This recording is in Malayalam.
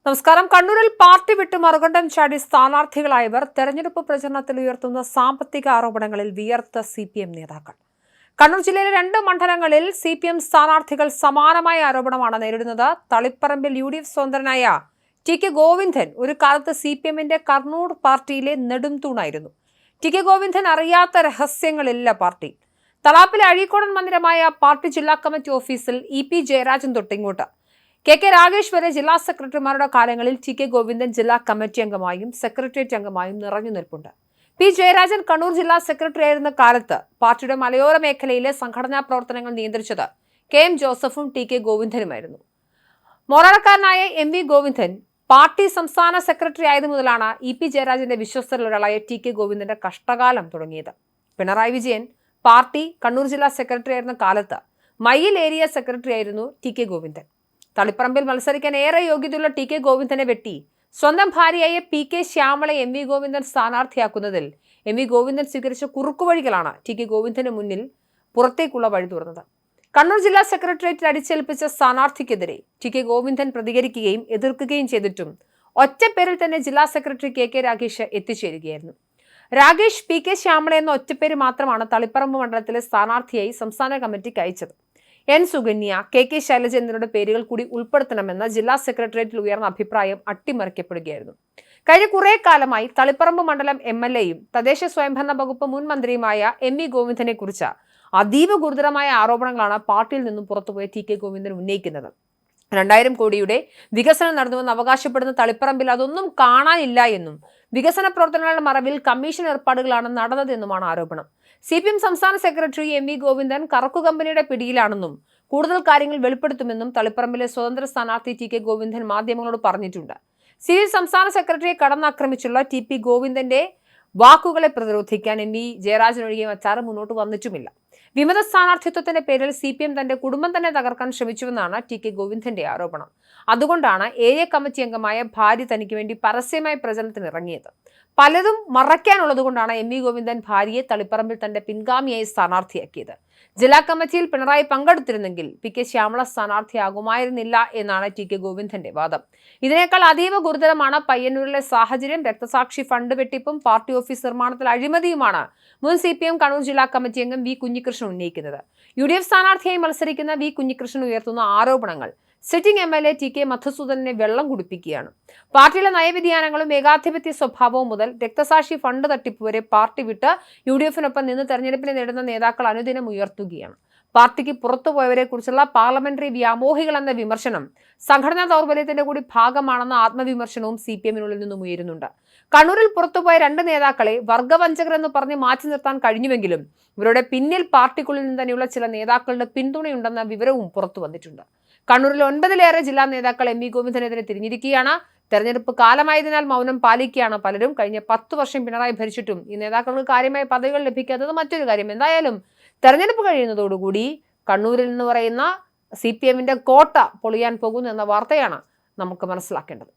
നമസ്കാരം. കണ്ണൂരിൽ പാർട്ടി വിട്ട് മറുകണ്ഠം ചാടി സ്ഥാനാർത്ഥികളായവർ തെരഞ്ഞെടുപ്പ് പ്രചരണത്തിൽ ഉയർത്തുന്ന സാമ്പത്തിക ആരോപണങ്ങളിൽ വിയർത്ത CPM നേതാക്കൾ. കണ്ണൂർ ജില്ലയിലെ 2 മണ്ഡലങ്ങളിൽ CPM സ്ഥാനാർത്ഥികൾ സമാനമായ ആരോപണമാണ് നേരിടുന്നത്. തളിപ്പറമ്പിൽ UDF സ്വതന്ത്രനായ TK ഗോവിന്ദൻ ഒരു കാലത്ത് CPMന്റെ കണ്ണൂർ പാർട്ടിയിലെ നെടുംതൂണായിരുന്നു. TK ഗോവിന്ദൻ അറിയാത്ത രഹസ്യങ്ങളില്ല പാർട്ടി. തളാപ്പിലെ അഴീക്കോടൻ മന്ദിരമായ പാർട്ടി ജില്ലാ കമ്മിറ്റി ഓഫീസിൽ EP ജയരാജൻ തൊട്ടിങ്ങോട്ട് KK രാഗേഷ് വരെ ജില്ലാ സെക്രട്ടറിമാരുടെ കാലങ്ങളിൽ TK ഗോവിന്ദൻ ജില്ലാ കമ്മിറ്റി അംഗമായും സെക്രട്ടേറിയറ്റ് അംഗമായും നിറഞ്ഞു നിൽപ്പുണ്ട്. P ജയരാജൻ കണ്ണൂർ ജില്ലാ സെക്രട്ടറി ആയിരുന്ന കാലത്ത് പാർട്ടിയുടെ മലയോര മേഖലയിലെ സംഘടനാ പ്രവർത്തനങ്ങൾ നിയന്ത്രിച്ചത് KM ജോസഫും TK ഗോവിന്ദനുമായിരുന്നു. മോറാടക്കാരനായ MV ഗോവിന്ദൻ പാർട്ടി സംസ്ഥാന സെക്രട്ടറി ആയതു മുതലാണ് EP ജയരാജന്റെ വിശ്വസ്തരിൽ ഒരാളായ TK ഗോവിന്ദന്റെ കഷ്ടകാലം തുടങ്ങിയത്. പിണറായി വിജയൻ പാർട്ടി കണ്ണൂർ ജില്ലാ സെക്രട്ടറി ആയിരുന്ന കാലത്ത് മയ്യിൽ ഏരിയ സെക്രട്ടറി ആയിരുന്നു TK ഗോവിന്ദൻ. തളിപ്പറമ്പിൽ മത്സരിക്കാൻ ഏറെ യോഗ്യതയുള്ള TK ഗോവിന്ദനെ വെട്ടി സ്വന്തം ഭാര്യയായ PK ശ്യാമളെ MV Govindan സ്ഥാനാർത്ഥിയാക്കുന്നതിൽ MV Govindan സ്വീകരിച്ച കുറുക്കുവഴികളാണ് TK ഗോവിന്ദന് മുന്നിൽ പുറത്തേക്കുള്ള വഴി തുറന്നത്. കണ്ണൂർ ജില്ലാ സെക്രട്ടേറിയറ്റിൽ അടിച്ചേൽപ്പിച്ച സ്ഥാനാർത്ഥിക്കെതിരെ TK ഗോവിന്ദൻ പ്രതികരിക്കുകയും എതിർക്കുകയും ചെയ്തിട്ടും ഒറ്റപ്പേരിൽ തന്നെ ജില്ലാ സെക്രട്ടറി KK രാഗേഷ് എത്തിച്ചേരുകയായിരുന്നു. രാഗേഷ് PK ശ്യാമള എന്ന ഒറ്റപ്പേര് മാത്രമാണ് തളിപ്പറമ്പ് മണ്ഡലത്തിലെ സ്ഥാനാർത്ഥിയായി സംസ്ഥാന കമ്മിറ്റിക്ക് അയച്ചത്. N സുകന്യ, KK ശൈലജ എന്നിവരുടെ പേരുകൾ കൂടി ഉൾപ്പെടുത്തണമെന്ന ജില്ലാ സെക്രട്ടേറിയറ്റിൽ ഉയർന്ന അഭിപ്രായം അട്ടിമറിക്കപ്പെടുകയായിരുന്നു. കഴിഞ്ഞ കുറെ കാലമായി തളിപ്പറമ്പ് മണ്ഡലം MLAയും തദ്ദേശ സ്വയംഭരണ വകുപ്പ് മുൻ മന്ത്രിയുമായ MV ഗോവിന്ദനെ കുറിച്ച് അതീവ ഗുരുതരമായ ആരോപണങ്ങളാണ് പാർട്ടിയിൽ നിന്നും പുറത്തുപോയ TK ഗോവിന്ദൻ ഉന്നയിക്കുന്നത്. 2000 കോടിയുടെ വികസനം നടന്നുവെന്ന് അവകാശപ്പെടുന്ന തളിപ്പറമ്പിൽ അതൊന്നും കാണാനില്ല എന്നും വികസന പ്രവർത്തനങ്ങളുടെ മറവിൽ കമ്മീഷൻ ഏർപ്പാടുകളാണ് നടന്നതെന്നുമാണ് ആരോപണം. CPM സംസ്ഥാന സെക്രട്ടറി MV ഗോവിന്ദൻ കറക്കു കമ്പനിയുടെ പിടിയിലാണെന്നും കൂടുതൽ കാര്യങ്ങൾ വെളിപ്പെടുത്തുമെന്നും തളിപ്പറമ്പിലെ സ്വതന്ത്ര സ്ഥാനാർത്ഥി TK ഗോവിന്ദൻ മാധ്യമങ്ങളോട് പറഞ്ഞിട്ടുണ്ട്. CPM സംസ്ഥാന സെക്രട്ടറിയെ കടന്നാക്രമിച്ചുള്ള TP ഗോവിന്ദന്റെ വാക്കുകളെ പ്രതിരോധിക്കാൻ MV ജയരാജനൊഴികെ മറ്റാരും മുന്നോട്ട് വന്നിട്ടുമില്ല. വിമത സ്ഥാനാർത്ഥിത്വത്തിന്റെ പേരിൽ CPM തന്റെ കുടുംബം തന്നെ തകർക്കാൻ ശ്രമിച്ചുവെന്നാണ് TK ഗോവിന്ദന്റെ ആരോപണം. അതുകൊണ്ടാണ് ഏരിയ കമ്മിറ്റി അംഗമായ ഭാര്യ തനിക്ക് വേണ്ടി പരസ്യമായി പ്രചരണത്തിന് ഇറങ്ങിയത്. പലതും മറയ്ക്കാനുള്ളതുകൊണ്ടാണ് MV ഗോവിന്ദൻ ഭാര്യയെ തളിപ്പറമ്പിൽ തന്റെ പിൻഗാമിയായി സ്ഥാനാർത്ഥിയാക്കിയത്. ജില്ലാ കമ്മിറ്റിയിൽ പിണറായി പങ്കെടുത്തിരുന്നെങ്കിൽ PK ശ്യാമള സ്ഥാനാർത്ഥിയാകുമായിരുന്നില്ല എന്നാണ് TK ഗോവിന്ദന്റെ വാദം. ഇതിനേക്കാൾ അതീവ ഗുരുതരമാണ് പയ്യന്നൂരിലെ സാഹചര്യം. രക്തസാക്ഷി ഫണ്ട് വെട്ടിപ്പും പാർട്ടി ഓഫീസ് നിർമ്മാണത്തിൽ അഴിമതിയുമാണ് മുൻ CPM കണ്ണൂർ ജില്ലാ കമ്മിറ്റി അംഗം V കുഞ്ഞികൃഷ്ണൻ ഉന്നയിക്കുന്നത്. UDF സ്ഥാനാർത്ഥിയായി മത്സരിക്കുന്ന V കുഞ്ഞികൃഷ്ണൻ ഉയർത്തുന്ന ആരോപണങ്ങൾ സിറ്റിംഗ് MLA TK മധുസൂദനെ വെള്ളം കുടിപ്പിക്കുകയാണ്. പാർട്ടിയിലെ നയവ്യതിയാനങ്ങളും ഏകാധിപത്യ സ്വഭാവവും മുതൽ രക്തസാക്ഷി ഫണ്ട് തട്ടിപ്പ് വരെ പാർട്ടി വിട്ട് UDFനൊപ്പം നിന്ന് തെരഞ്ഞെടുപ്പിനെ നേടുന്ന നേതാക്കൾ അനുദിനം ഉയർത്തുകയാണ്. പാർട്ടിക്ക് പുറത്തുപോയവരെ കുറിച്ചുള്ള പാർലമെന്ററി വ്യാമോഹികൾ എന്ന വിമർശനം സംഘടനാ ദൗർബല്യത്തിന്റെ കൂടി ഭാഗമാണെന്ന ആത്മവിമർശനവും CPMനുള്ളിൽ നിന്നും ഉയരുന്നുണ്ട്. കണ്ണൂരിൽ പുറത്തുപോയ 2 നേതാക്കളെ വർഗവഞ്ചകർ എന്ന് പറഞ്ഞ് മാറ്റി നിർത്താൻ കഴിഞ്ഞുവെങ്കിലും ഇവരുടെ പിന്നിൽ പാർട്ടിക്കുള്ളിൽ നിന്ന് തന്നെയുള്ള ചില നേതാക്കളുടെ പിന്തുണയുണ്ടെന്ന വിവരവും പുറത്തു വന്നിട്ടുണ്ട്. കണ്ണൂരിൽ 9-ലേറെ ജില്ലാ നേതാക്കൾ MV ഗോവിന്ദനെതിരെ തിരിഞ്ഞിരിക്കുകയാണ്. തെരഞ്ഞെടുപ്പ് കാലമായതിനാൽ മൗനം പാലിക്കുകയാണ് പലരും. കഴിഞ്ഞ 10 വർഷം പിണറായി ഭരിച്ചിട്ടും ഈ നേതാക്കൾക്ക് കാര്യമായ പദവികൾ ലഭിക്കാത്തത് മറ്റൊരു കാര്യം. എന്തായാലും തെരഞ്ഞെടുപ്പ് കഴിയുന്നതോടുകൂടി കണ്ണൂരിൽ എന്ന് പറയുന്ന CPMന്റെ കോട്ട പൊളിയാൻ പോകുന്നു എന്ന വാർത്തയാണ് നമുക്ക് മനസ്സിലാക്കേണ്ടത്.